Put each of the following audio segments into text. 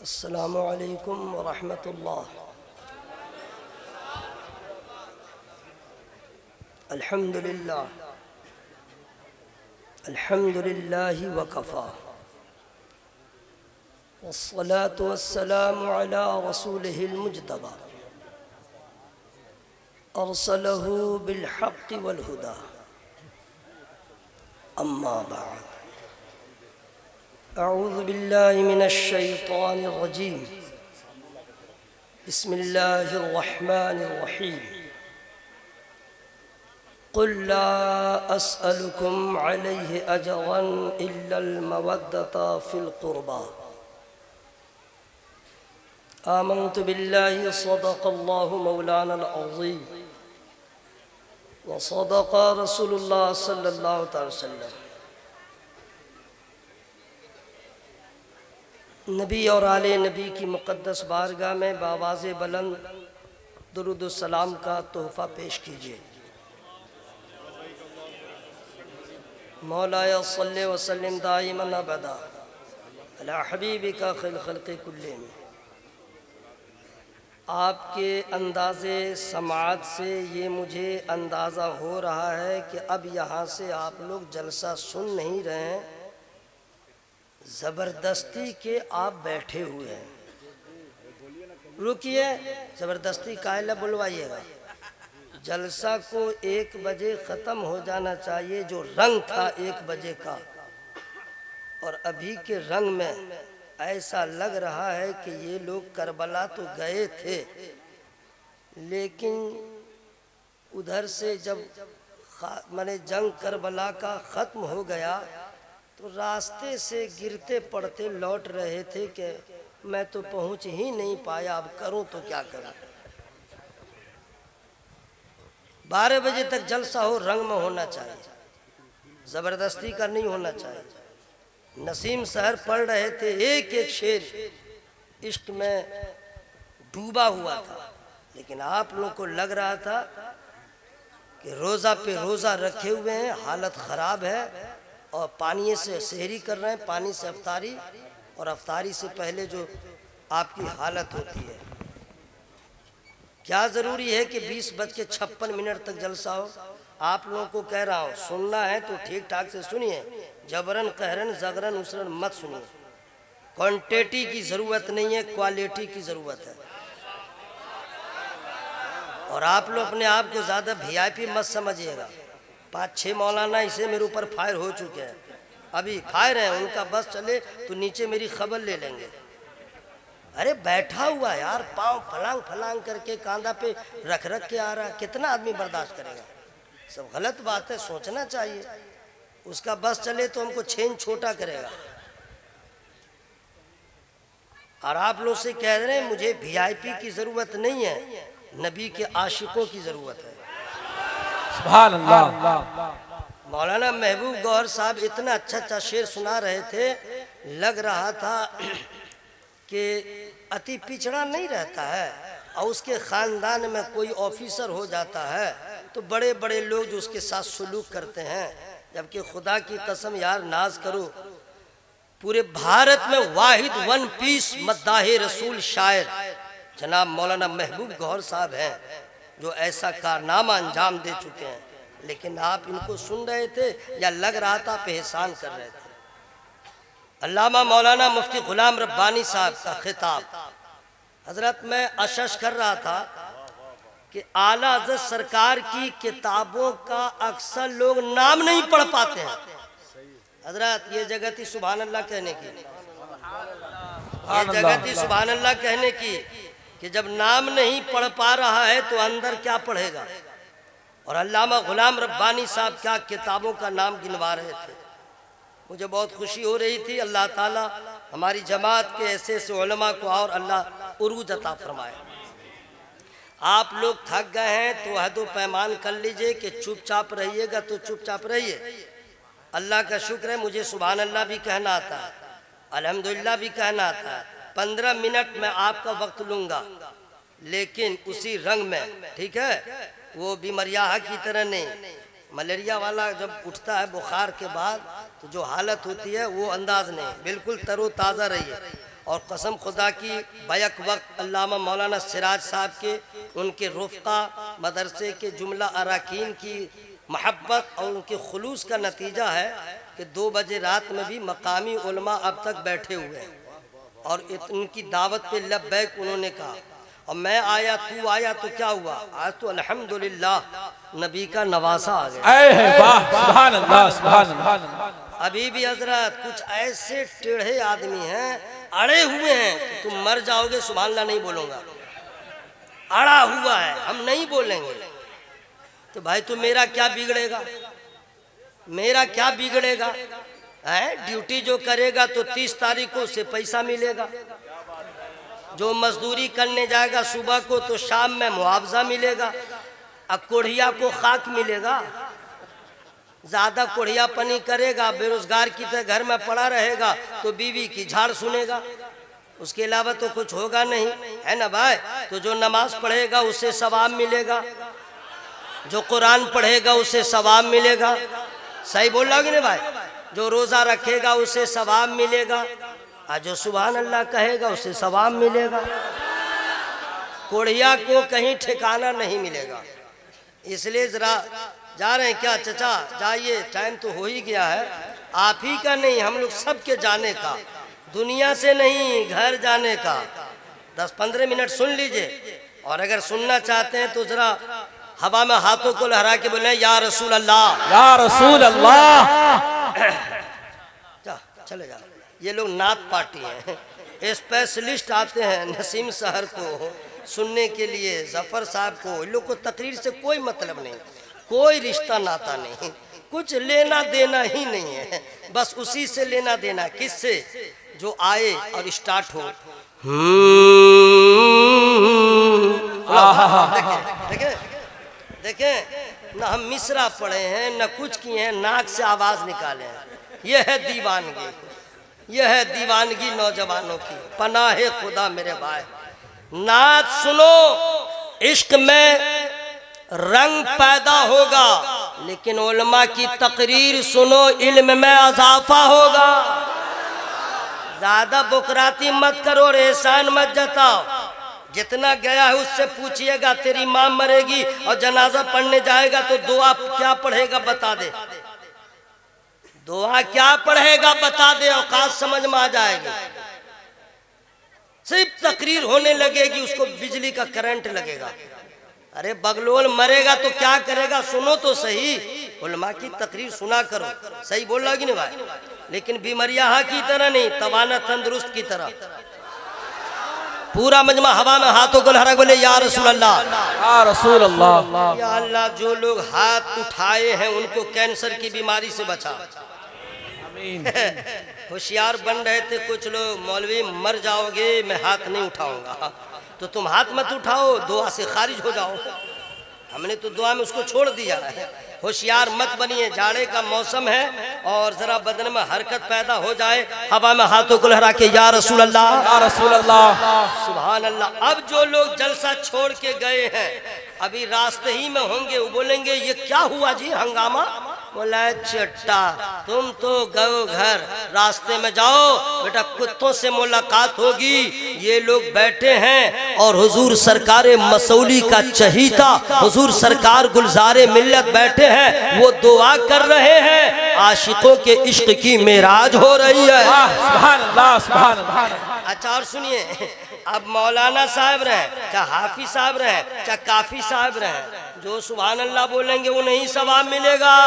अस्सलामु अलैकुम वरहमतुल्लाह। अल्हम्दुलिल्लाह अल्हम्दुलिल्लाहि वकफ़ा वस्सलातु वस्सलामु अला रसूलिहिल मुज्तबा अरसलहु बिलहक़्क़ि वल हुदा। अम्मा बअद, अऊज़ु बिल्लाहि मिनश शैतानिर रजीम। बिस्मिल्लाहिर रहमानिर रहीम। क़ुल ला अस्अलुकुम अलैहि अजरन इल्लल मवद्दता फ़िल क़ुरबा। आमन्तु बिल्लाहि सदक़ल्लाहु मौलानल अज़ीम व सदक़ रसूलुल्लाह सल्लल्लाहु अलैहि वसल्लम। नबी और आले नबी की मुक़द्दस बारगाह में बावाज़े बुलंद दुरूद व सलाम का तोहफ़ा पेश कीजिए। मौलाया सल्ले व सल्लिम दाइमन अबदा अला हबीबिका खैर खल्क़ि कुल्लिहिम। आपके अंदाज़े समाअत से ये मुझे अंदाज़ा हो रहा है कि अब यहाँ से आप लोग जलसा सुन नहीं रहे हैं, ज़बरदस्ती के आप बैठे हुए हैं। रुकिए, ज़बरदस्ती काहे बुलवाइएगा। जलसा को 1 बजे ख़त्म हो जाना चाहिए, जो रंग था 1 बजे का, और अभी के रंग में ऐसा लग रहा है कि ये लोग करबला तो गए थे, लेकिन उधर से जब माने जंग करबला का ख़त्म हो गया तो रास्ते से गिरते पड़ते लौट रहे थे कि मैं तो पहुंच ही नहीं पाया, अब करूं तो क्या करूं। 12 बजे तक जलसा हो, रंग में होना चाहिए, ज़बरदस्ती का नहीं होना चाहिए। नसीम शहर पढ़ रहे थे, एक एक शेर इश्क में डूबा हुआ था, लेकिन आप लोगों को लग रहा था कि रोज़ा पे रोज़ा रखे हुए हैं, हालत ख़राब है, और पानी से सहरी कर रहे हैं, पानी से अफ्तारी, और अफ्तारी से पहले जो आपकी हालत होती है। क्या ज़रूरी है कि 20:56 तक जलसा हो। आप लोगों को कह रहा हूँ, सुनना है तो ठीक ठाक से सुनिए, जबरन कहरन जगरन उसरन मत सुनिए। क्वांटिटी की ज़रूरत नहीं है, क्वालिटी की ज़रूरत है। और आप लोग अपने आप को ज़्यादा VIP मत समझिएगा। 5-6 मौलाना इसे मेरे ऊपर फायर हो चुके हैं, अभी फायर हैं, उनका बस चले तो नीचे मेरी खबर ले लेंगे। अरे बैठा हुआ यार, पाँव फलांग फलांग करके कांधा पे रख रख के आ रहा, कितना आदमी बर्दाश्त करेगा। सब गलत बात है, सोचना चाहिए। उसका बस चले तो हमको छेन छोटा करेगा। और आप लोग से कह रहे हैं मुझे VIP की ज़रूरत नहीं है, नबी के आशिकों की ज़रूरत है। सुभान अल्लाह। मौलाना महबूब गौहर साहब इतना अच्छा अच्छा शेर सुना रहे थे, लग रहा था कि अति पिछड़ा नहीं रहता है और उसके ख़ानदान में कोई ऑफिसर हो जाता है तो बड़े बड़े लोग जो उसके साथ सलूक करते हैं, जबकि खुदा की कसम यार नाज करो, पूरे भारत में वाहिद 1 पीस मद्दाहे रसूल शायर जनाब मौलाना महबूब गौहर साहब हैं, जो ऐसा कारनामा अंजाम दे चुके हैं। लेकिन आप इनको सुन रहे थे या लग रहा था आप एहसान कर रहे थे। अल्लामा मौलाना मुफ्ती गुलाम रब्बानी साहब का खिताब। हजरत मैं अशश कर रहा था कि आला हज़रत सरकार की किताबों का अक्सर लोग नाम नहीं पढ़ पाते हैं। हजरत ये जगह थी सुभान अल्लाह कहने की, ये जगह थी सुभान अल्लाह कहने की कि जब नाम नहीं पढ़ पा रहा है तो अंदर क्या पढ़ेगा। और अल्लामा गुलाम रब्बानी साहब क्या किताबों का नाम गिनवा रहे थे। मुझे बहुत खुशी हो रही थी। अल्लाह ताला हमारी जमात के ऐसे ऐसे उलमा को और अल्लाह उरूज अता फरमाए। आप लोग थक गए हैं तो हदो पैमान कर लीजिए कि चुपचाप रहिएगा तो चुपचाप रहिए। अल्लाह का शुक्र है मुझे सुभान अल्लाह भी कहना आता है, अल्हम्दुलिल्लाह भी कहना आता है। 15 मिनट में आपका वक्त लूँगा, लेकिन उसी रंग में, ठीक है, वो बीमारियाँ की तरह नहीं। मलेरिया वाला जब उठता है बुखार के बाद तो जो हालत होती है वो अंदाज नहीं, बिल्कुल तरोताज़ा रहिए। और कसम खुदा की बैक वक्त अल्लामा मौलाना सिराज साहब के उनके रुफ़क़ा मदरसे के जुमला अरकान की मोहब्बत और उनके खुलूस का नतीजा है कि 2 बजे रात में भी मकामी उलमा अब तक बैठे हुए हैं और उनकी दावत पे लब्बैक उन्होंने कहा। और मैं आया, तू आया तो क्या हुआ, आज तो अल्हम्दुलिल्लाह नबी का नवासा आ गया। वाह, सुभान अल्लाह, सुभान अल्लाह। अभी भी हजरत कुछ ऐसे टेढ़े आदमी हैं, अड़े हुए हैं कि तुम मर जाओगे सुभान अल्लाह नहीं बोलूंगा, अड़ा हुआ है, हम नहीं बोलेंगे। तो भाई तो मेरा क्या बिगड़ेगा, मेरा क्या बिगड़ेगा है? ड्यूटी जो करेगा तो 30 तारीख को उसे पैसा मिलेगा, जो मजदूरी करने जाएगा सुबह को तो शाम में मुआवजा मिलेगा, अब कोढ़िया को खाक मिलेगा। ज्यादा कोढ़ियापनी करेगा, बेरोजगार की तरह घर में पड़ा रहेगा तो बीवी की झाड़ सुनेगा, उसके अलावा तो कुछ होगा नहीं, है ना भाई? तो जो नमाज पढ़ेगा उसे सवाब मिलेगा, जो कुरान पढ़ेगा उसे सवाब मिलेगा, सही बोल रहा कि नहीं भाई? जो रोज़ा रखेगा उसे सवाब मिलेगा, और जो सुभान अल्लाह कहेगा उसे सवाब मिलेगा। कोढ़िया को कहीं ठिकाना नहीं मिलेगा। इसलिए जरा जा रहे हैं क्या चचा? जाइए, टाइम तो हो ही गया है, आप ही का नहीं हम लोग सबके जाने का, दुनिया से नहीं घर जाने का। 10-15 मिनट सुन लीजिए, और अगर सुनना चाहते हैं तो जरा हवा में हाथों को लहरा के बोले या रसूल अल्लाह, या रसूल अल्लाह। चले जा। ये लोग नात पार्टी हैं, स्पेशलिस्ट आते हैं नसीम शहर को सुनने के लिए, जफर साहब को। इन लोग को तकरीर से कोई मतलब नहीं, कोई रिश्ता नाता नहीं, कुछ लेना देना ही नहीं है, बस उसी से लेना देना। किससे? जो आए और स्टार्ट हो। देखें देखें, ना हम मिसरा पढ़े हैं न कुछ किए हैं, नाक से आवाज निकाले हैं। यह है दीवानगी, यह है दीवानगी नौजवानों की। पनाहे खुदा मेरे भाई, नात सुनो, इश्क में रंग पैदा होगा, लेकिन उलमा की तकरीर सुनो, इल्म में अजाफा होगा। ज्यादा बुकराती मत करो, एहसान मत जताओ। जितना गया है उससे पूछिएगा, तेरी माँ मरेगी और जनाजा पढ़ने जाएगा तो दुआ क्या पढ़ेगा बता दे, दुआ क्या पढ़ेगा बता दे, औकात समझ में आ जाएगी। सिर्फ तकरीर होने लगेगी, उसको बिजली का करंट लगेगा। अरे बगलोल मरेगा तो क्या करेगा, सुनो तो सही, उलमा की तकरीर सुना करो। सही बोल रहा कि नहीं भाई? लेकिन बीमारियां की तरह नहीं, तवाना तंदुरुस्त की तरह। पूरा मजमा हवा में हाथों को लहरा बोले या रसूल अल्लाह, या रसूल अल्लाह। या अल्लाह, जो लोग हाथ उठाए हैं उनको कैंसर की बीमारी से बचा। होशियार बन रहे थे कुछ लोग, मौलवी मर जाओगे मैं हाथ नहीं उठाऊंगा, तो तुम हाथ मत उठाओ, दुआ से खारिज हो जाओ। हमने तो दुआ में उसको छोड़ दिया है। होशियार मत बनिए, जाड़े का मौसम है और जरा बदन में हरकत पैदा हो जाए, हवा में हाथों को लहरा के या रसूल अल्लाह, या रसूल अल्लाह, सुभान अल्लाह। अब जो लोग जलसा छोड़ के गए हैं अभी रास्ते ही में होंगे, वो बोलेंगे ये क्या हुआ जी हंगामा? बोला चट्टा, तुम तो गए घर, रास्ते में जाओ बेटा, कुत्तों से मुलाकात होगी। ये लोग बैठे हैं और हुजूर सरकारे मसौली का चहीता हुजूर सरकार गुलजारे मिल्लत बैठे हैं, वो दुआ कर रहे हैं, आशिकों के इश्क की मेराज हो रही है। सुभान अल्लाह, सुभान अल्लाह। अच्छा और सुनिए, अब मौलाना साहब रहे, चाहे हाफिज साहब रहे, चाहे काफी साहब रहे, जो सुभान अल्लाह बोलेंगे उन्हें ही सवाब मिलेगा।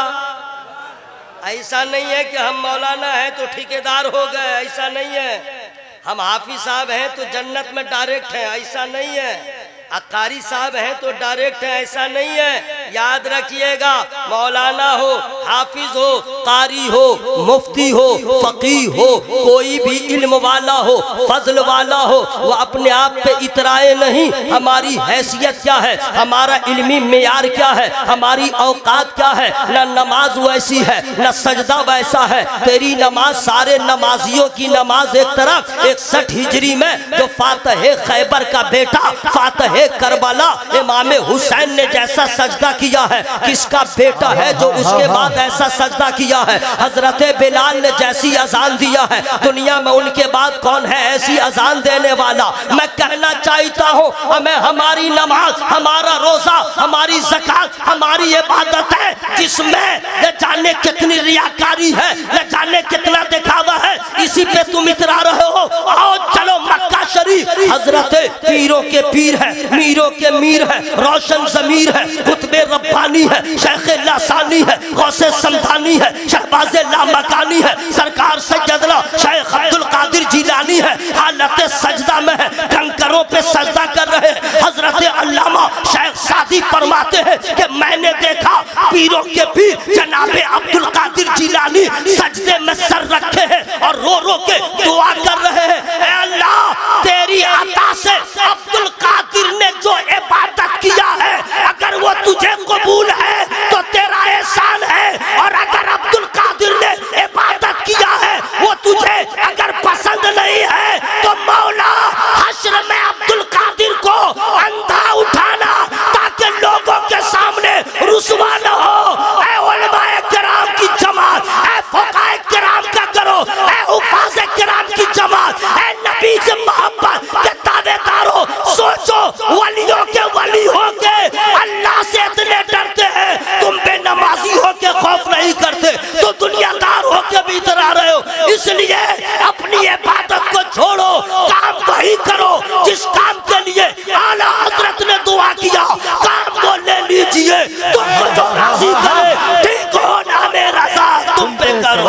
ऐसा नहीं है कि हम मौलाना हैं तो ठेकेदार हो गए, ऐसा नहीं है। हम हाफिज साहब हैं तो जन्नत में डायरेक्ट हैं, ऐसा नहीं है। अकारी साहब हैं तो डायरेक्ट है, ऐसा नहीं है। याद रखिएगा, मौलाना हो, हाफिज हो, कारी हो, मुफ्ती हो, फकीह हो, कोई भी इल्म वाला हो, फजल वाला हो, वो अपने आप पे इतराए नहीं। हमारी हैसियत क्या है, हमारा इल्मी मेयार क्या है, हमारी औकात क्या है। न नमाज वैसी है, न सजदा वैसा है। तेरी नमाज सारे नमाजियों की नमाज एक तरफ। 61 हिजरी में जो फातह खैबर का बेटा फातह करबला इमाम हुसैन ने जैसा सजदा किया है, किसका बेटा है जो उसके बाद बाद ऐसा सजदा किया है। हजरत बिलाल ने जैसी अजान दिया है, दुनिया में उनके बाद कौन है ऐसी अजान देने वाला। मैं कहना चाहता हूँ, हमें हमारी नमाज, हमारा रोजा, हमारी ज़कात, हमारी इबादत है जिसमें न जाने कितनी रियाकारी है, न जाने कितना दिखावा है, इसी पे तुम इतरा रहे हो। आओ चलो मक्का शरीफ, हजरत पीरों के पीर है, मीरों के मीर है, रोशन ज़मीर है, कुतबे रब्बानी है, शेख लासानी है, गौसे समदानी है, शहबाज़े लामकानी है, सरकार सैयदना शेख अब्दुल कादिर जिलानी है, हालत सजदा में है, कंकरों पे सजदा कर रहे हैं। हजरत अल्लामा शेख सादी फरमाते हैं कि मैंने देखा पीरों के पीर जनाबे अब्दुल कादिर जिलानी सजदे में सर रखे हैं और रो रो के दुआ कर रहे हैं, ऐ अल्लाह तेरी अता से अब्दुल कादिर ने जो इबादत किया है, अगर वो तुझे कबूल है तो तेरा एहसान है, और अगर अब्दुल कादिर ने इबादत किया है वो तुझे अगर पसंद नहीं है तो मौला हश्र में अब्दुल कादिर को अंधा उठाना ताकि लोगों के सामने रुसवा न हो। ऐ उलमाए किराम की जमात, ऐ फुकाए किराम का करो, ऐ हुफाज़े किराम की जमात, ऐ नबी से मोहब्बत के ताबेदारों, सोचो वलियों के वली हो के अल्लाह से इतने डरते हैं, तुम बेनमाजी हो के खौफ नहीं करते, तो दुनियादार हो के भी इतरा रहे हो। इसलिए अपनी इबादत को छोड़ो, काम वही करो जिस काम के लिए आला हजरत ने दुआ किया, काम वो ले लीजिए, तुमको जो राजी करे, ठीक हो ना मेरा साथ तुम पे करो।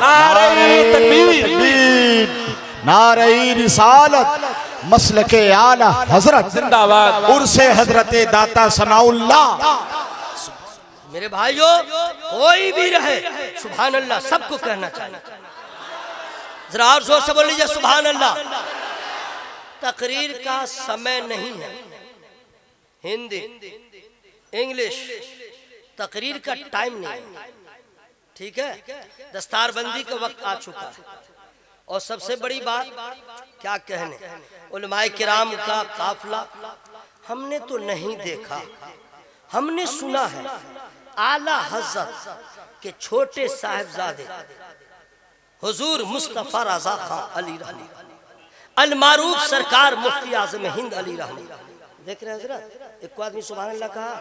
नारे तकबीर, नारे रिसालत, मसलके आला हजरत जिंदाबाद, उर्से हजरत दाता सनाउल्लाह। मेरे भाइयों, कोई भी रहे सुभान अल्लाह सबको कहना चाहिए। जरा और जोर से बोल लीजिए सुभान अल्लाह। तकरीर का समय नहीं है, हिंदी इंग्लिश तकरीर का टाइम नहीं है, ठीक है। दस्तारबंदी का वक्त आ चुका है, और सबसे बड़ी बात क्या कहने, उलमाए किराम का काफिला हमने तो नहीं देखा, हमने सुना है आला हज़रत के छोटे साहिबजादे हुजूर मुस्तफ़ा रज़ा खां अली रहमी, अल मारूफ सरकार मुफ्ती आज़म हिंद अली रहमी। देख रहे हैं हजरत, एक आदमी सुभान अल्लाह कहा,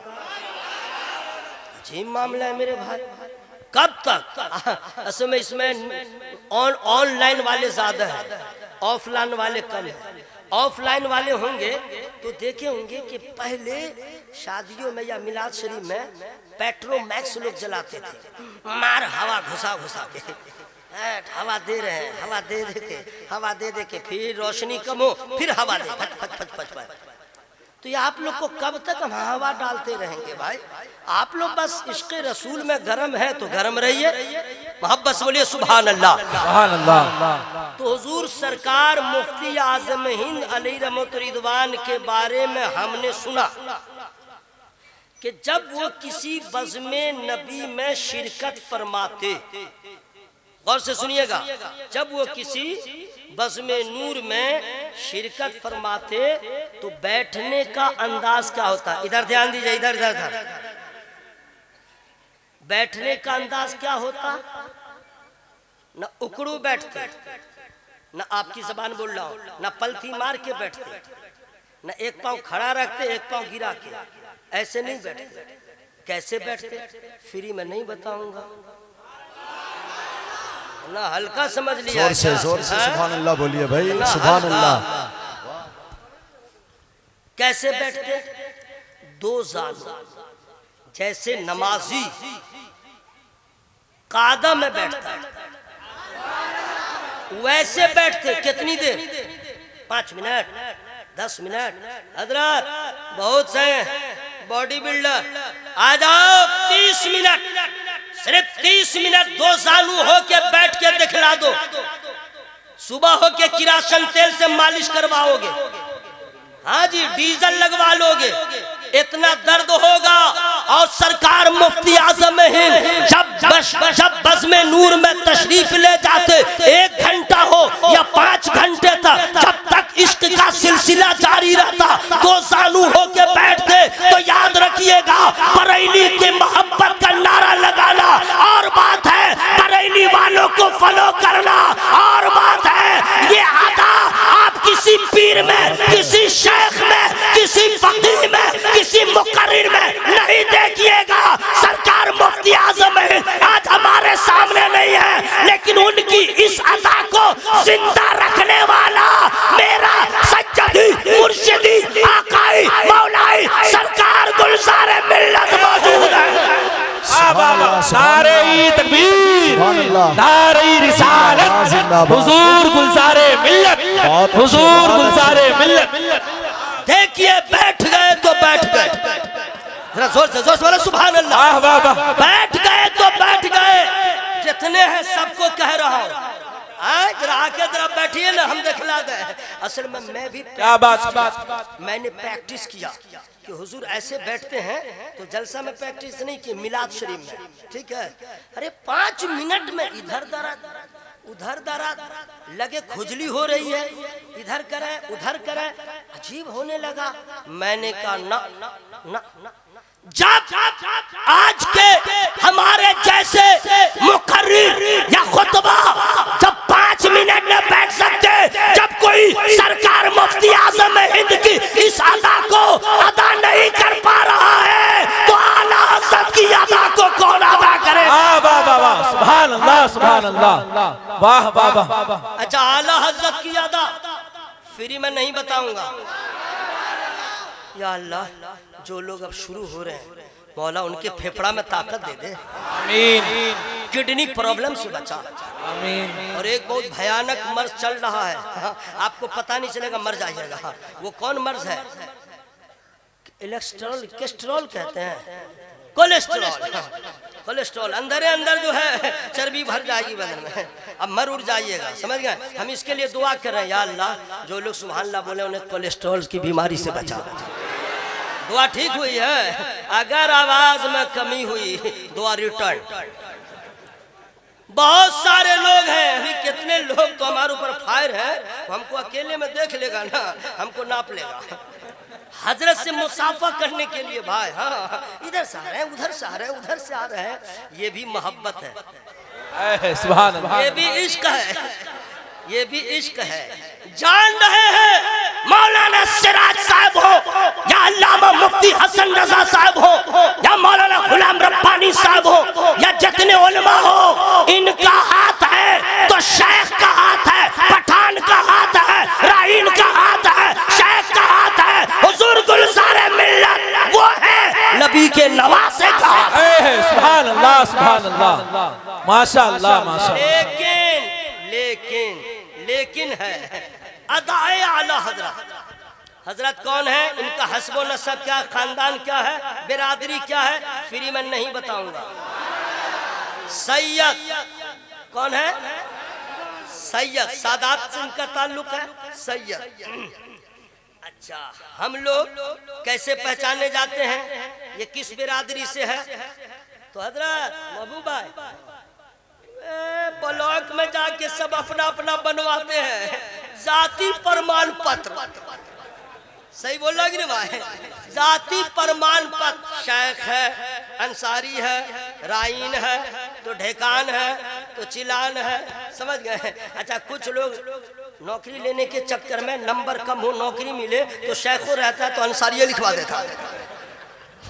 अजीब मामला है मेरे भाई। कब तक असल में इसमें ऑनलाइन वाले ज्यादा है, ऑफलाइन वाले कम है। ऑफलाइन वाले होंगे तो देखे होंगे कि पहले शादियों में या मिलाद शरीफ में पेट्रोमैक्स लोग जलाते थे, मार हवा घुसा घुसा के, हवा दे रहे हैं, हवा दे दे के, हवा दे दे के, फिर रोशनी कम हो फिर हवा दे, फट फट फट फट फट। तो ये आप लोग को कब तक हम हवा डालते रहेंगे भाई? आप लोग बस इश्क़ रसूल में गरम है तो गरम रहिए, मोहब्बत से बोलिए सुभान अल्लाह, सुभान अल्लाह। तो हुजूर सरकार मुफ्ती आज़म हिंद अली रहमत रिदवान के बारे में हमने सुना कि जब वो किसी बज़्म नबी में शिरकत फरमाते, गौर से सुनिएगा, जब वो किसी बज़्म नूर में शिरकत फरमाते तो बैठने का अंदाज क्या होता? इधर ध्यान दीजिए, इधर इधर इधर। बैठने का अंदाज क्या होता? न उकड़ू बैठते, न आपकी जबान बोल रहा हूं, न पलथी मार के बैठते, न एक पांव खड़ा रखते एक पांव गिरा के, ऐसे नहीं बैठते। कैसे बैठते फ्री में नहीं बताऊंगा, ना हल्का समझ लिया। जोर से सुभान अल्लाह बोलिए भाई, सुभान अल्लाह। कैसे बैठते? दो जान जैसे नमाजी कादा में बैठता है वैसे बैठते। कितनी देर? 5 मिनट, 10 मिनट। हजरत बहुत से बॉडी बिल्डर आ जाओ, 30 मिनट, सिर्फ 30 मिनट दो जानू हो के बैठ के दिखला दो, सुबह हो के किरासन तेल से मालिश करवाओगे, हाँ जी डीजल लगवा लोगे, इतना दर्द होगा। और सरकार मुफ्ती आज़म हिंद जब बज़्म नूर में तशरीफ ले जाते, 1 घंटा हो या 5 घंटे तक, जब तक इश्क का सिलसिला जारी रहता, दो जानू होके बैठते, तो याद रखिएगा बरेली की मोहब्बत का नारा लगाना पीर में, किसी शेख में, किसी फकीर में, किसी मुकर्रिर में नहीं देखिएगा। सरकार मुफ्ती आजम आज हमारे सामने नहीं है, लेकिन उनकी इस अदा को जिंदा रखने वाला मेरा सज्जदी मुर्शिदी आकाई मौलाई सरकार गुलज़ारे मिल्लत मौजूद है। नारे तकबीर, नारे रिसालत, हुजूर गुलज़ारे मिल्लत, हुजूर गुलज़ारे मिल्लत। देखिए बैठ गए तो बैठ गए, जरा जोर से बोलो सुभान अल्लाह। बैठ गए तो बैठ गए, जितने हैं सबको कह रहा हूँ जरा आके जरा बैठिए ना, हम दिखला दे। असल में मैं भी क्या बात, मैंने प्रैक्टिस किया कि हुजूर ऐसे बैठते हैं, तो जलसा में प्रैक्टिस नहीं की, मिलाद शरीफ में, ठीक है। अरे 5 मिनट में इधर दर्द उधर दर्द लगे, खुजली हो रही है, इधर करे उधर करे, अजीब होने लगा। मैंने कहा ना ना ना ना, जब आज के हमारे जैसे मुकर्रिर या खुतबा जब 5 मिनट में बैठ सकते, जब कोई सरकार मुफ्ती आजम हिंद की इस अदा को अदा नहीं कर पा रहा है, तो आला हज़रत की अदा को कौन अदा करे? वाह वाह वाह, सुभान अल्लाह, सुभान अल्लाह, वाह वाह वाह। अच्छा, आला हज़रत की अदा फ्री में नहीं बताऊंगा। या अल्लाह, जो लोग अब शुरू हो रहे हैं, मौला उनके फेफड़ा में ताकत दे दे, आमीन। किडनी प्रॉब्लम से बचा, आमीन। और एक बहुत भयानक मर्ज चल रहा है, आपको पता नहीं चलेगा, मर जाइएगा। वो कौन मर्ज है? कोलेस्ट्रॉल कहते हैं, कोलेस्ट्रॉल अंदर अंदर जो है चर्बी भर जाएगी बदन में, अब मर उड़ जाइएगा, समझ गए। हम इसके लिए दुआ कर रहे हैं, या अल्लाह जो लोग सुभान अल्लाह बोले उन्हें कोलेस्ट्रॉल की बीमारी से बचा। दुआ ठीक हुई है, अगर आवाज में कमी हुई दुआ रिटर्न। बहुत सारे लोग हैं, अभी कितने लोग तो हमारे ऊपर फायर है, हमको अकेले में देख लेगा ना, हमको नाप लेगा। हजरत से मुसाफा करने के लिए भाई, हाँ इधर से आ रहे हैं, उधर से आ रहे हैं, उधर से आ रहे हैं, ये भी मोहब्बत है, सुभान अल्लाह, ये भी इश्क है, ये भी इश्क है। जान रहे हैं मौलाना सिराज साहब हो, या अल्लामा मुफ्ती हसन रजा साहब हो, या मौलाना गुलाम रब्बानी साहब हो, या जितने उलमा हो, इनका हाथ है तो शेख का हाथ है, पठान का हाथ है, राइन का हाथ है, शेख का हाथ है, हुजूर गुलज़ारे मिल्लत वो है नबी के नवासे का। सुभान अल्लाह, सुभान अल्लाह, माशा अल्लाह, माशा। लेकिन लेकिन लेकिन है अदाए आला हजरत। हजरत कौन है, इनका हस्बो नसब क्या, खानदान क्या है, बिरादरी क्या है, फ्री में नहीं बताऊंगा। सैयद कौन है? सैयद, सादात से इनका ताल्लुक है, सैयद। अच्छा, हम लोग कैसे पहचाने जाते हैं ये किस बिरादरी से है? तो हजरत महबूब भाई ब्लॉक में जाके सब अपना अपना बनवाते हैं जाति प्रमाण पत्र। सही बोल रहा कि भाई? जाति प्रमाण पत्र, शेख है, अंसारी है, राइन है, तो ढेकान है, तो चिलान है, समझ गए। अच्छा, कुछ लोग नौकरी लेने के चक्कर में नंबर कम हो, नौकरी मिले तो शेखो रहता है तो अंसारी लिखवा देता है।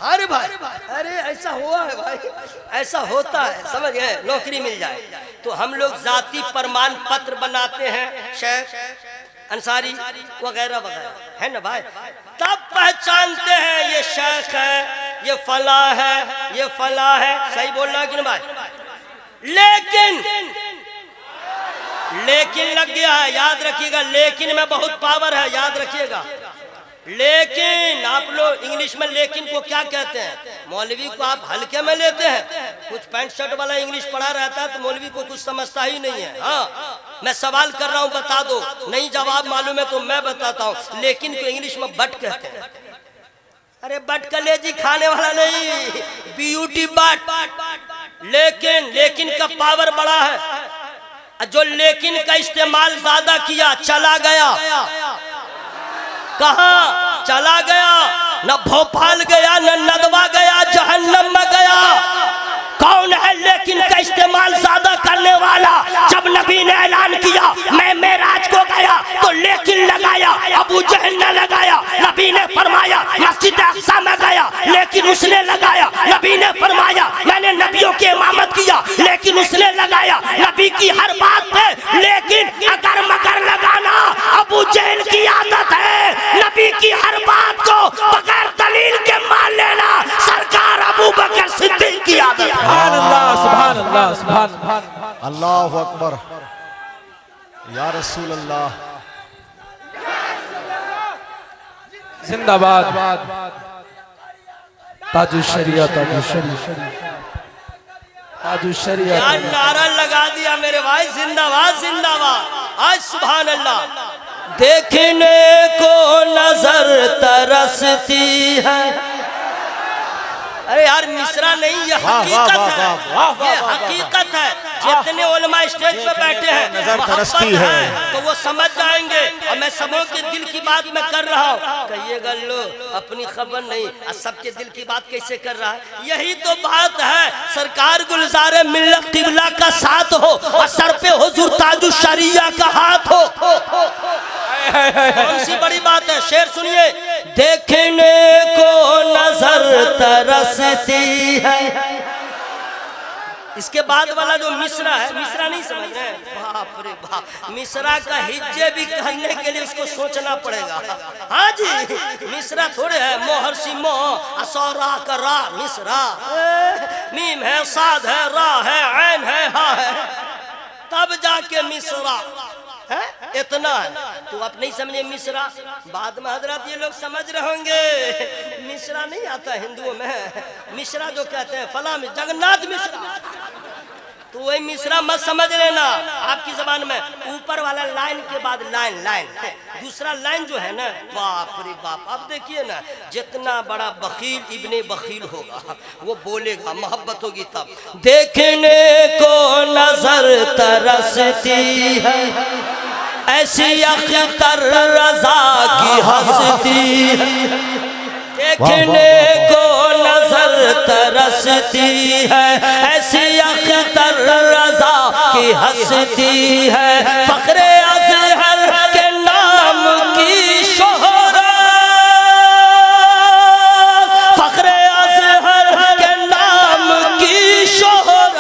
अरे भाई, अरे ऐसा हुआ है भाई, ऐसा होता है, समझ गए, नौकरी मिल जाए। तो हम लोग जाति प्रमाण पत्र बनाते हैं, शेख, अंसारी वगैरह वगैरह, है ना भाई? तब पहचानते हैं ये शेख है, ये फला है, ये फला है। सही बोल रहा है कि नहीं भाई? लेकिन लग गया है, याद रखिएगा, लेकिन में बहुत पावर है, याद रखिएगा। लेकिन आप लोग इंग्लिश में लेकिन को क्या कहते हैं? मौलवी को आप हल्के में लेते हैं, कुछ पैंट शर्ट वाला इंग्लिश पढ़ा रहता है तो मौलवी को कुछ समझता ही नहीं है। हाँ, मैं सवाल कर रहा हूँ, बता दो, नहीं जवाब मालूम है तो मैं बताता हूँ। लेकिन को इंग्लिश में बट कहते हैं। अरे बट कलेजी खाने वाला नहीं, ब्यूटी बट। लेकिन का पावर बड़ा है। जो लेकिन का इस्तेमाल ज्यादा किया, चला गया। कहाँ चला गया? न भोपाल गया, न नदवा गया, जहन्नम में गया। कौन है लेकिन का इस्तेमाल ज्यादा करने वाला? जब नबी ने ऐलान किया मैं मेराज को गया तो लेकिन लगाया, अबू जहल ने लगाया, नबी ने फरमाया मस्जिद अक्सा में गया, लेकिन उसने लगाया, नबी ने फरमाया मैंने नबियों की इमामत किया, लेकिन उसने लगाया, नबी की हर बात पे लेकिन अगर मगर लगाना अबू जहल की आदत है, नबी की हर बात को बगैर दलील के मान लेना सरकार अबू बकर सिद्दीक की आदत है। सुभान अल्लाह, सुभान अल्लाह, सुभान अल्लाह। अल्लाह अकबर या रसूल अल्लाह। जिंदाबाद ताजुश शरिया, ताजुश शरिया, ताजुश शरिया। क्या नारा लगा दिया मेरे भाई, जिंदाबाद जिंदाबाद। आज सुभान अल्लाह। देखने को नजर तरसती है। अरे यार मिसरा नहीं, ये हकीकत है, ये हकीकत है। जितने उलमा स्टेज पे बैठे हैं नजर तरसती है तो वो समझ जाएंगे, और मैं सबों के दिल की बात मैं कर रहा हूँ। कहिएगा लो अपनी खबर नहीं, और सबके दिल की बात कैसे कर रहा है। यही तो बात है, सरकार गुलजार मिल्लत किबला का साथ हो और सर पे हुजूर ताजुश शरिया का हाथ हो। कौन सी बड़ी बात है। शेर सुनिए, देखने को नजर तरसती है। इसके बाद वाला जो मिसरा है, मिसरा नहीं समझ रहे, बाप रे बाप, मिसरा का हिज्जे भी कहने के लिए उसको सोचना पड़ेगा। हाँ जी, मिसरा थोड़े है मोहर सी मोह असौरा का रा, मिसरा मीम है, साद है, रा है, ऐन है, हा है, तब जाके मिसरा है। इतना है तो आप नहीं समझे मिसरा, बाद में हजरत ये लोग समझ रहे होंगे। मिसरा नहीं आता हिंदुओं में, मिसरा जो कहते हैं फला में जगन्नाथ मिश्रा, तो वही मिसरा मत समझ लेना। आपकी जबान में ऊपर वाला लाइन के बाद लाइन, लाइन दूसरा लाइन जो है ना, बाप रे बाप। अब देखिए ना, जितना बड़ा बखील इब्ने बखील होगा वो बोलेगा, मोहब्बत होगी तब। देखने को नजर तरसती है ऐसी अख्तर रजा की हंसती है। देखने को नजर तरसती है ऐसी अख्तर रजा की हंसती है। फखरे अज़हर के नाम की शोहरत, फखरे अज़हर के नाम की शोहरत,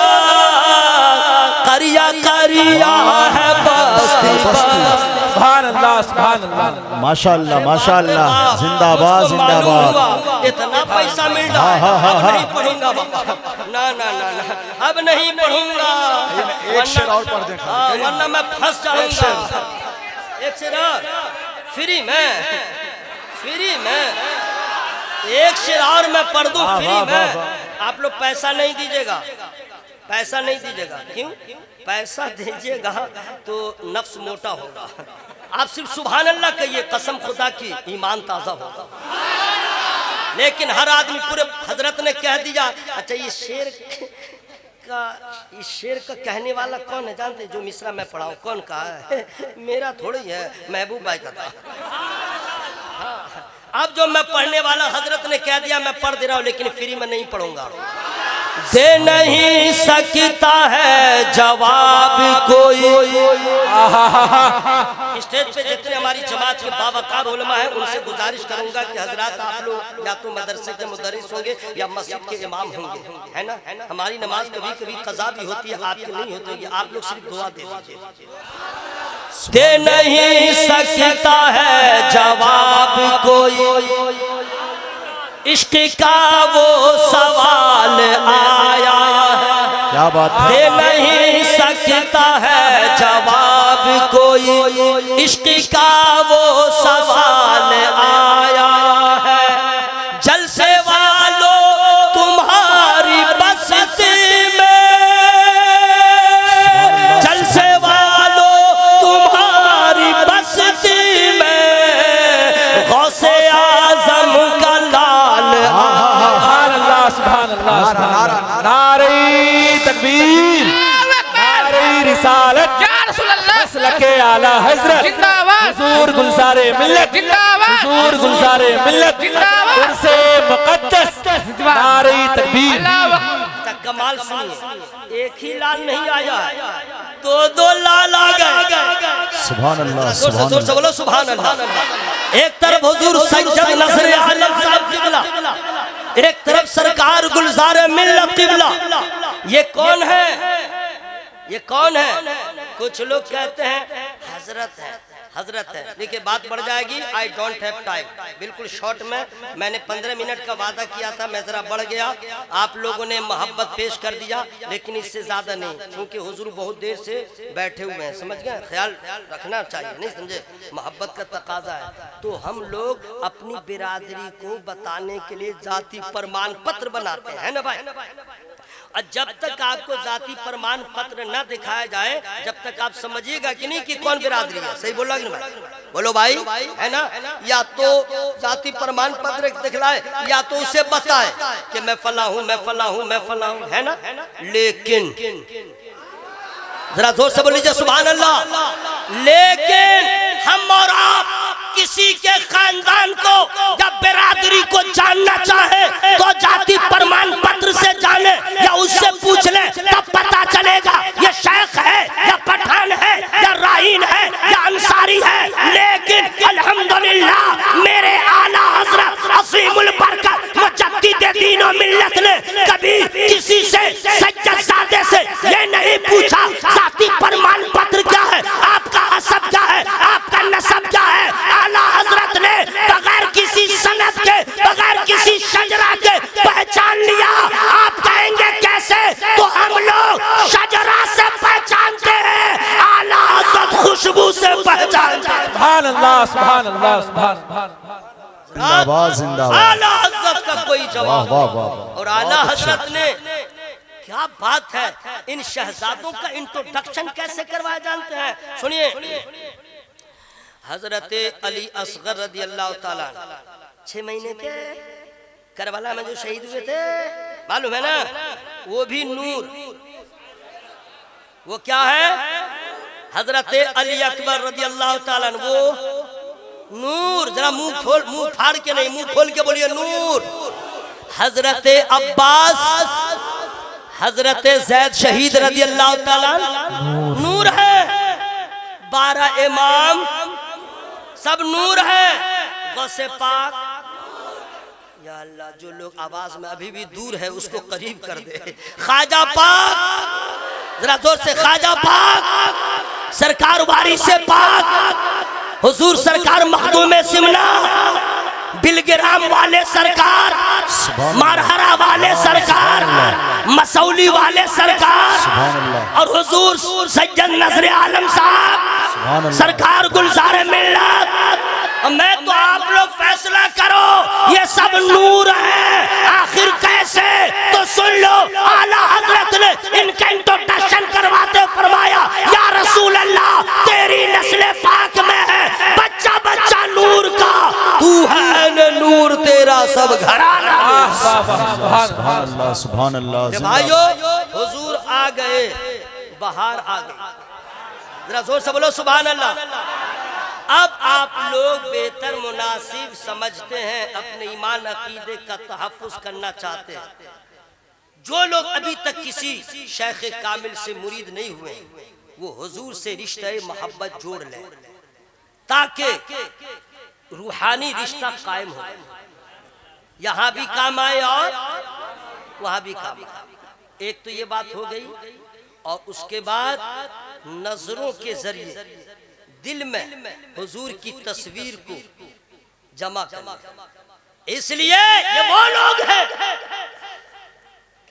करिया करिया है बस्ती बस्ती। सुभान अल्लाह, सुभान अल्लाह, माशाअल्लाह माशाअल्लाह, जिंदाबाद जिंदाबाद। इतना पैसा मिल रहा है, अब नहीं पढ़ूंगा बाबा, ना ना ना ना, अब नहीं पढ़ूंगा। एक शेर और पढ़ दे, वरना मैं फंस जाऊंगा। एक शेर और फ्री में, फ्री में एक शेर और मैं पढ़ दूं फ्री में। आप लोग पैसा नहीं दीजिएगा, पैसा नहीं दीजिएगा। क्यों? पैसा दीजिएगा तो नफ्स मोटा होगा। आप सिर्फ सुभान अल्लाह कहिए, कसम खुदा की ईमान ताज़ा होगा। लेकिन हर आदमी पूरे हजरत ने कह दिया। अच्छा ये शेर का, इस शेर का कहने वाला कौन है जानते? जो मिसरा मैं पढ़ाऊँ कौन कहा है? मेरा थोड़ी है, महबूब भाई का था। अब जो मैं पढ़ने वाला हजरत ने कह दिया, मैं पढ़ दे रहा हूँ, लेकिन फ्री में नहीं पढ़ूंगा। दे नहीं सकता है जवाब कोई। स्टेज पे जितने हमारी जमात के बावकार उलमा हैं, उनसे गुजारिश करूंगा कि हजरत आप लोग या तो मदरसे के मुदर्रिस होंगे या मस्जिद के इमाम होंगे, है ना। हमारी नमाज कभी कभी कज़ा भी होती है, आपकी नहीं होती होगी। आप लोग सिर्फ दुआ दे दीजिए। दे नहीं सकता है जवाब कोई, इश्क का वो सवाल आया है। क्या बात है। दे नहीं सकता है जवाब कोई, इश्क का वो सवाल आया है। जलसे वालों तुम्हारी बस्ती में, जलसे वालों तुम्हारी बस्ती में, गौसे आज़म का नारे तकबीर, नारे रिसालत, मसलके आला हज़रत, हुजूर गुलज़ारे मिल्लत, हुजूर गुलज़ारे मिल्लत, उर्से मुक़द्दस, नारे तकबीर। कमाल सुनिए, एक ही लाल नहीं आया है, दो लाल आ गए। सुभान अल्लाह जोर से सुभान बोलो सुभान अल्लाह। एक तरफ हुजूर सैयद नजर आलम साहब किबला, एक तरफ सरकार गुलजार मिल्लत किबला। ये कौन है? ये कौन है? कुछ लोग कहते हैं हजरत है, हजरत है। देखिए बात बढ़ जाएगी। I don't have time. बिल्कुल शॉर्ट में मैंने 15 मिनट का वादा किया था, मैं जरा बढ़ गया। आप लोगों ने मोहब्बत पेश कर दिया, लेकिन इससे ज्यादा नहीं, क्योंकि हुजूर बहुत देर से बैठे हुए हैं, समझ गए? ख्याल रखना चाहिए, नहीं समझे? मोहब्बत का तकाजा है। तो हम लोग अपनी बिरादरी को बताने के लिए जाति प्रमाण पत्र बनाते हैं ना भाई। और जब तक आपको जाति प्रमाण पत्र न दिखाया जाए, जब तक आप समझिएगा कि नहीं कि कौन बिरादरी है। सही बोला कि नहीं? बोलो भाई, है ना? या तो जाति प्रमाण पत्र दिखलाए, या तो उसे बताए कि मैं फला हूं, मैं फला हूं, मैं फला हूं, है ना? लेकिन जरा जोर से बोलीजिए सुभान अल्लाह। लेकिन हम और आप किसी के खानदान को जब बिरादरी को जानना चाहे तो जाति प्रमाण पत्र से जाने या उससे पूछ ले, तब पता चलेगा ये शेख है या पठान है या राहीन है या अंसारी है। लेकिन अल्हम्दुलिल्लाह मेरे आला हजरत असीमुल बरकत मुजद्दिद दीन और मिल्लत ने कभी किसी से सज्जदजादे से ये नहीं पूछा जाति प्रमाण पत्र क्या है, आपका हसब क्या है, आपका नसब क्या है। आला हजरत ने बगैर किसी सनद के, बगैर किसी शजरा के पहचान लिया। आप कहेंगे कैसे? तो हम लोग शजरा से पहचानते हैं, आला हजरत खुशबू से पहचानते हैं। सुभान अल्लाह सुभान अल्लाह सुभान। जिंदाबाद जिंदाबाद। आला हजरत का कोई वाह जवाब। वाह वाह। और आला हजरत ने क्या बात है, इन शहजादों का इंट्रोडक्शन कैसे करवाया जानते हैं? सुनिए। हजरत अली असगर रदी अल्लाह ताला 6 महीने के करबला में जो शहीद हुए थे, मालूम है ना? वो भी नूर। वो क्या है? हजरत अली अकबर रदी अल्लाह ताला, वो नूर। जरा मुंह फाड़ के नहीं, मुंह खोल के बोलिए नूर। हजरत अब्बास, हजरत जैद शहीद रदी अल्लाह ताला नूर है। 12 इमाम सब नूर है। गौसे पाक, या अल्लाह जो लोग आवाज में अभी भी दूर है उसको करीब कर दे। ख्वाजा पाक, जरा जोर से ख्वाजा पाक, सरकार वारी से पाक, हुजूर सरकार मखदूम सिमला, बिलग्राम वाले सरकार, मारहरा वाले सरकार, मसौली वाले सरकार, और हुजूर सैयद नजर आलम साहब सरकार गुलजार मिल्लत। मैं तो आप लोग फैसला करो, ये सब नूर है। आखिर कैसे? तो सुन लो, आला हजरत ने इनका इंट्रोडक्शन करवाते फरमाया, या रसूल अल्लाह तेरी नस्ल पाक में है बच्चा बच्चा नूर का, तू है न नूर तेरा सब घराना। सुभान अल्लाह सुभान अल्लाह। भाइयों हुजूर आ गए, बाहर आ गए। जरा जोर से बोलो सुभान अल्लाह। अब आप लोग बेहतर मुनासिब समझते हैं, अपने ईमान अकीदे का तहफ़्फ़ुज़ करना चाहते हैं। जो लोग अभी तक किसी शेख कामिल से मुरीद नहीं हुए, वो हुजूर से रिश्ते मोहब्बत जोड़ लें, ताकि रूहानी रिश्ता कायम हो, यहाँ भी काम आए और वहाँ भी काम आए। एक तो ये बात हो गई, और उसके बाद नजरों के जरिए दिल में हुजूर की तस्वीर को जमा करना। इसलिए ये वो लोग हैं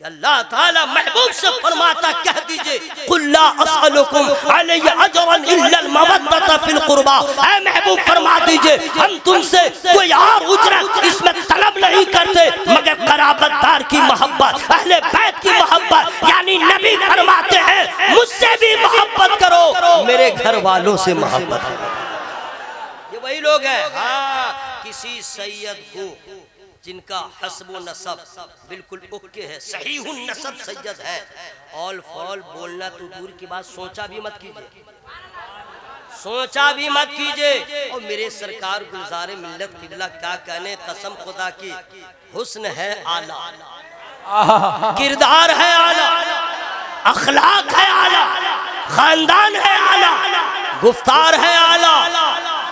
कि अल्लाह ताला महबूब से फरमाता, कह दीजिए कुल्ला अस्अलुकुम अलैहि अजरन इल्ला अल-मवद्दत फिल कुर्बा। ऐ महबूब फरमा दीजिए, हम तुमसे कोई और उजरत इसमें तलब नहीं करते मगर कराबतदार की मोहब्बत, अहले बैत की मोहब्बत। यानी नबी फरमाते हैं मुझसे भी मोहब्बत करो, मेरे घर वालों से मोहब्बत करो। ये वही लोग हैं। हाँ, किसी सैयद को जिनका हस्ब नसब बिल्कुल ओके है, सहीहुन नसब सैयद है, ऑल फॉल बोलना तो दूर की बात, सोचा भी मत कीजिए, सोचा भी मत कीजिए। और मेरे सरकार गुलजार मिल्लत किबला क्या कहने, कसम खुदा की, हुस्न है आला, किरदार है आला, अखलाक है आला, खानदान है आला, गुफ्तार है आला।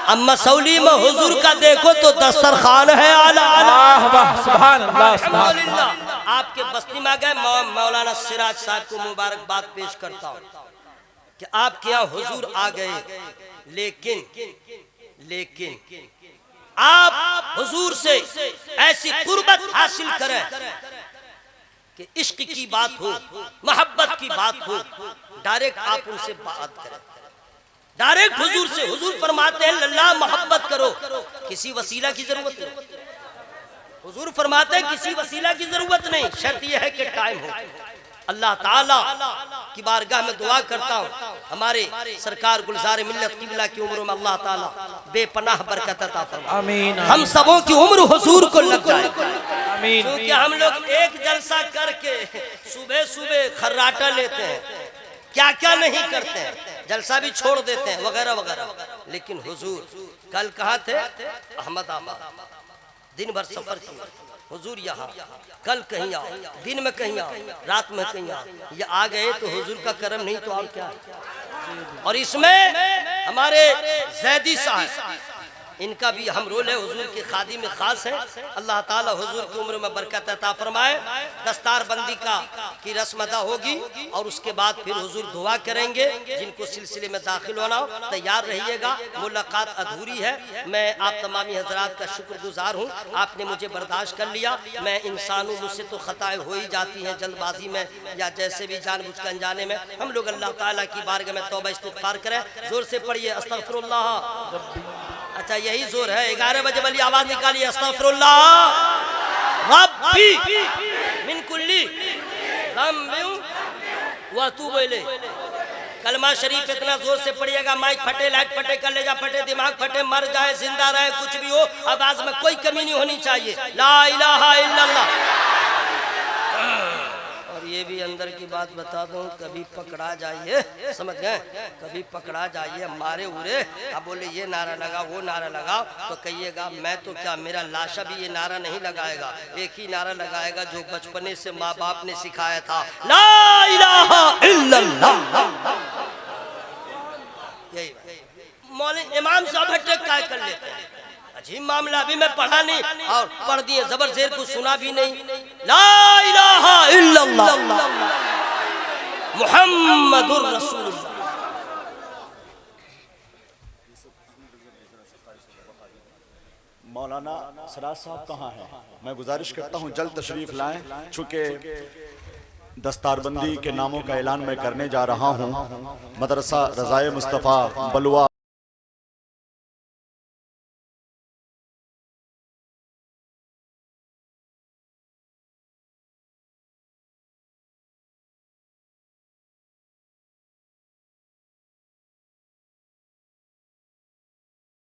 अब मसौली में हुजूर का देखो तो दस्तरखान है आला। वाह वाह सुभान अल्लाह सुभान अल्लाह। अल्हम्दुलिल्लाह। आपके बस्ती में गए, मौलाना सिराज साहब को मुबारकबाद पेश करता हूँ कि आपके यहाँ हुजूर आ गए, लेकिन आप हुजूर से ऐसी कुर्बत हासिल करें कि इश्क की बात हो, मोहब्बत की बात हो, डायरेक्ट आप उनसे बात करें, डायरेक्ट हुजूर से। हुजूर फरमाते हैं लल्ला मोहब्बत करो, किसी वसीला की जरूरत नहीं। हुजूर फरमाते हैं किसी वसीला की जरूरत नहीं, शर्त यह है कि टाइम हो। अल्लाह ताला की बारगाह में दुआ करता हूँ हमारे सरकार गुलजार मिल्लत किबला की उम्र में अल्लाह ताला बेपनाह बरकत अता फरमाए। आमीन। हम सबों की उम्र हुजूर को लग जाए। आमीन। क्योंकि हम लोग एक जलसा करके सुबह सुबह खर्राटा लेते हैं, क्या क्या नहीं करते हैं, जलसा भी छोड़ देते हैं वगैरह वगैरह। लेकिन हुजूर कल कहाँ थे? अहमदाबाद, दिन भर सफर किया। हुजूर यहाँ, कल कहीं आओ, दिन में कहीं आओ, रात में कहीं आओ। ये आ गए तो हुजूर का करम नहीं तो और क्या है। और इसमें हमारे जैदी साहब, इनका भी हम रोल है, हुजूर की खादी में खास है। अल्लाह ताला हुजूर की उम्र में बरकत अता फरमाए। दस्तार बंदी की रस्म अदा होगी और उसके बाद फिर हुजूर दुआ करेंगे। जिनको सिलसिले में दाखिल होना हो तैयार रहिएगा, मुलाकात अधूरी है। मैं आप तमामी हजरात का शुक्रगुजार हूँ, आपने मुझे बर्दाश्त कर लिया। मैं इंसान हूँ, मुझसे तो खताएं हो ही जाती हैं जल्दबाजी में या जैसे भी जानबूझ कर अनजाने में। हम लोग अल्लाह ताला की बारगाह में तौबा इस्तिग़फ़ार करें। जोर से पढ़िए अस्तग़फ़िरुल्लाह। अच्छा यही जोर है, 11 बजे वाली आवाज निकालिए अस्तग़फ़िरुल्लाह रब्बी मिन कुल्ली ज़म्बिन व अतूबु इलैह। कलमा शरीफ इतना जोर से पढ़िएगा, माइक फटे, लाइट फटे, कलेजा फटे, दिमाग फटे, मर जाए जिंदा रहे, कुछ भी हो, आवाज में कोई कमी नहीं होनी चाहिए। ला इलाहा इल्लल्लाह। और ये भी अंदर की बात बता दूं, कभी पकड़ा जाइए, समझ गए, कभी पकड़ा जाइए मारे उरे, अब बोले ये नारा लगा वो नारा लगा, तो कहिएगा मैं तो क्या, मेरा लाशा भी ये नारा नहीं लगाएगा। एक ही नारा लगाएगा जो बचपने से माँ बाप ने सिखाया था, ला इलाहा इल्लल्लाह। यही मौलाना इमाम साहब हटे काय कर लेते हैं, अजीब मामला। अभी मैं पढ़ा नहीं और पढ़ दिए, जबर जेर को सुना भी नहीं। ला इलाहा इल्लल्लाह मुहम्मदुर रसूलुल्लाह। मौलाना सिराज साहब कहाँ हैं? मैं गुजारिश करता हूँ जल्द तशरीफ लाएं, चूँकि दस्तारबंदी के नामों का ऐलान मैं करने जा रहा हूँ। मदरसा रज़ाए मुस्तफ़ा बलुआ